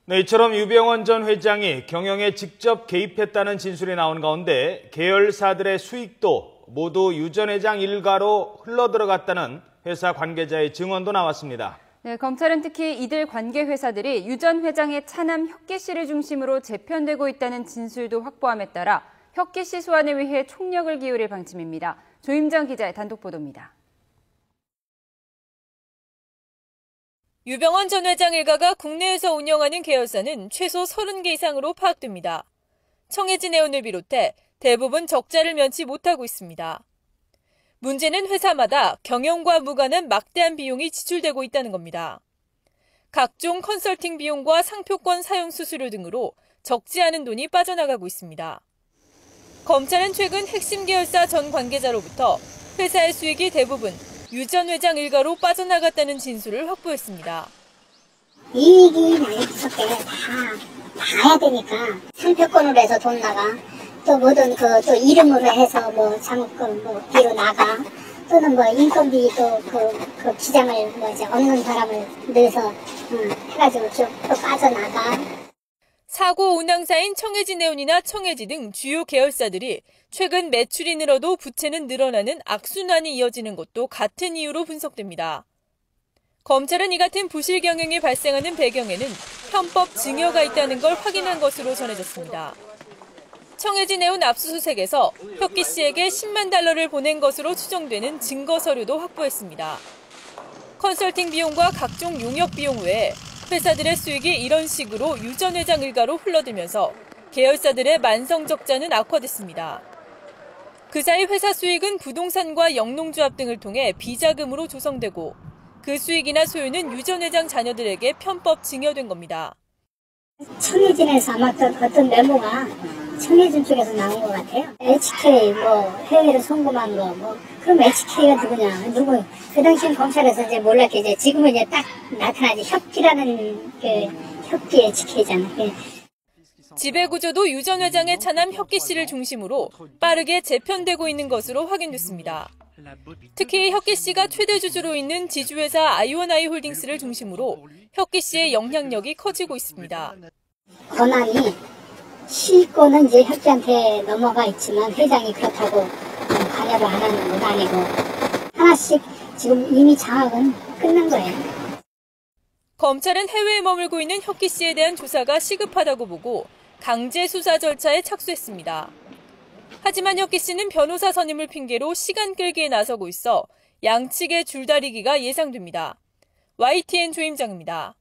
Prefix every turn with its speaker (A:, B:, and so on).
A: 네, 이처럼 유병원 전 회장이 경영에 직접 개입했다는 진술이 나온 가운데 계열사들의 수익도 모두 유 전 회장 일가로 흘러들어갔다는 회사 관계자의 증언도 나왔습니다.
B: 네, 검찰은 특히 이들 관계 회사들이 유 전 회장의 차남 혁기 씨를 중심으로 재편되고 있다는 진술도 확보함에 따라 혁기 씨 소환에 위해 총력을 기울일 방침입니다. 조임정 기자의 단독 보도입니다.
C: 유병원 전 회장 일가가 국내에서 운영하는 계열사는 최소 30개 이상으로 파악됩니다. 청해진 해운을 비롯해 대부분 적자를 면치 못하고 있습니다. 문제는 회사마다 경영과 무관한 막대한 비용이 지출되고 있다는 겁니다. 각종 컨설팅 비용과 상표권 사용 수수료 등으로 적지 않은 돈이 빠져나가고 있습니다. 검찰은 최근 핵심 계열사 전 관계자로부터 회사의 수익이 대부분 유 전 회장 일가로 빠져나갔다는 진술을 확보했습니다.
D: 이익이 많이 없을 때 다 봐야 되니까 상표권으로 해서 돈 나가, 또 뭐든 또 이름으로 해서 뭐 장학금 비로 나가, 또는 뭐 인건비도 그 기장을 얻는 사람을 넣어서 해가지고 쭉 또 빠져나가.
C: 사고 운항사인 청해진해운이나 청해지 등 주요 계열사들이 최근 매출이 늘어도 부채는 늘어나는 악순환이 이어지는 것도 같은 이유로 분석됩니다. 검찰은 이 같은 부실 경영이 발생하는 배경에는 편법 증여가 있다는 걸 확인한 것으로 전해졌습니다. 청해진해운 압수수색에서 혁기 씨에게 10만 달러를 보낸 것으로 추정되는 증거 서류도 확보했습니다. 컨설팅 비용과 각종 용역 비용 외에 회사들의 수익이 이런 식으로 유 전 회장 일가로 흘러들면서 계열사들의 만성 적자는 악화됐습니다. 그 사이 회사 수익은 부동산과 영농조합 등을 통해 비자금으로 조성되고 그 수익이나 소유는 유 전 회장 자녀들에게 편법 증여된 겁니다.
D: 청해진에서 아마 어떤 메모가 청해진 쪽에서 나온 것 같아요. HK 해외로 송금한 거 그럼 HK가 누구냐? 그 당시엔 검찰에서 이제 몰랐겠죠. 지금은 이제 딱 나타나지. 혁기라는 혁기 HK잖아.
C: 지배구조도 유 전 회장의 차남 혁기 씨를 중심으로 빠르게 재편되고 있는 것으로 확인됐습니다. 특히 혁기 씨가 최대 주주로 있는 지주회사 아이오나이 홀딩스를 중심으로 혁기 씨의 영향력이 커지고 있습니다.
D: 권한이 시권은 이제 혁기한테 넘어가 있지만 회장이 그렇다고 관여를 안 하는 건 아니고 하나씩 지금 이미 장악은 끝난 거예요.
C: 검찰은 해외에 머물고 있는 혁기 씨에 대한 조사가 시급하다고 보고 강제 수사 절차에 착수했습니다. 하지만 혁기 씨는 변호사 선임을 핑계로 시간 끌기에 나서고 있어 양측의 줄다리기가 예상됩니다. YTN 조임정입니다.